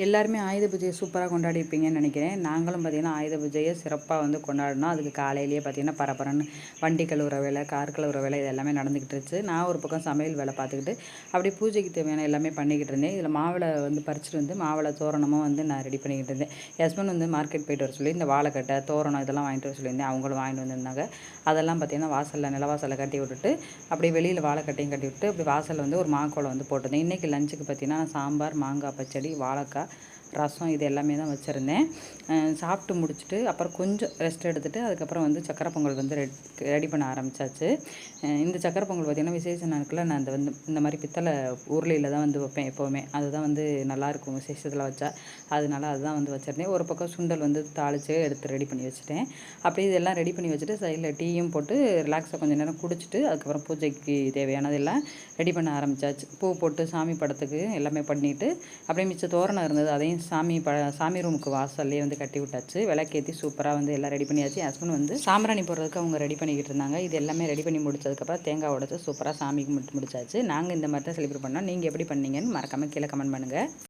எல்லாருமே ஆயுத பூஜையை சூப்பராக கொண்டாடிருப்பீங்கன்னு நினைக்கிறேன். நாங்களும் பார்த்திங்கன்னா ஆயுத பூஜையை சிறப்பாக வந்து கொண்டாடினோம். அதுக்கு காலையிலேயே பார்த்திங்கன்னா பரபரன்னு வண்டி கழுவுற வேலை, கார் கழுவுற வேலை இது எல்லாமே நடந்துக்கிட்டு இருந்துச்சு. நான் ஒரு பக்கம் சமையல் வேலை பார்த்துக்கிட்டு அப்படியே பூஜைக்கு தேவையான எல்லாமே பண்ணிக்கிட்டு இருந்தேன். இதில் மாவிளை வந்து பறிச்சுட்டு வந்து மாவிளை தோரணமும் வந்து நான் ரெடி பண்ணிக்கிட்டு இருந்தேன். ஹஸ்பண்ட் வந்து மார்க்கெட் போய்ட்டு வர சொல்லி இந்த வாழைக்கட்டை தோரணம் இதெல்லாம் வாங்கிட்டு வர சொல்லியிருந்தேன். அவங்களும் வாங்கிட்டு வந்திருந்தாங்க. அதெல்லாம் பார்த்திங்கன்னா வாசலில் நிலவாசலில் கட்டி விட்டுட்டு அப்படியே வெளியில் வாழைக்கட்டையும் கட்டி விட்டு அப்படி வாசலில் வந்து ஒரு மாக்கோளம் வந்து போட்டிருந்தேன். இன்றைக்கி லஞ்சுக்கு பார்த்திங்கன்னா சாம்பார், மாங்காய் பச்சடி, வாழைக்காய், ரசம் இது எல்லாமே தான் வச்சுருந்தேன். சாப்பிட்டு முடிச்சுட்டு அப்புறம் கொஞ்சம் ரெஸ்ட் எடுத்துகிட்டு அதுக்கப்புறம் வந்து சக்கரை பொங்கல் வந்து ரெடி பண்ண ஆரம்பித்தாச்சு. இந்த சக்கரை பொங்கல் பார்த்திங்கன்னா விசேஷ நாட்களில் நான் இந்த மாதிரி பித்தளை உருளையில் தான் வந்து வைப்பேன் எப்போவுமே. அதுதான் வந்து நல்லாயிருக்கும் விசேஷத்தில் வச்சா. அதனால அதுதான் வந்து வச்சுருந்தேன். ஒரு பக்கம் சுண்டல் வந்து தாளித்து எடுத்து ரெடி பண்ணி வச்சுட்டேன். அப்படியே இதெல்லாம் ரெடி பண்ணி வச்சுட்டு சைடில் டீயும் போட்டு ரிலாக்ஸாக கொஞ்சம் நேரம் குடிச்சிட்டு அதுக்கப்புறம் பூஜைக்கு தேவையானதெல்லாம் ரெடி பண்ண ஆரம்பித்தாச்சு. பூ போட்டு சாமி படத்துக்கு எல்லாமே பண்ணிவிட்டு அப்படியே மிச்ச தோரணம் இருந்தது அதையும் சாமி ரூமுக்கு வாசல்லே வந்து கட்டி விட்டாச்சு. விளக்கேற்றி சூப்பராக வந்து எல்லாம் ரெடி பண்ணியாச்சு. ஹஸ்பண்ட் வந்து சாம்பிராணி போடுறதுக்கு அவங்க ரெடி பண்ணிக்கிட்டு இருந்தாங்க. இது எல்லாமே ரெடி பண்ணி முடிச்சதுக்கப்புறம் தேங்காய் உடைச்சு சூப்பராக சாமிக்கு முடிச்சாச்சு. நாங்கள் இந்த மாதிரி தான் செலிப்ரேட் பண்ணோம். நீங்கள் எப்படி பண்ணீங்கன்னு மறக்காமல் கீழே கமெண்ட் பண்ணுங்கள்.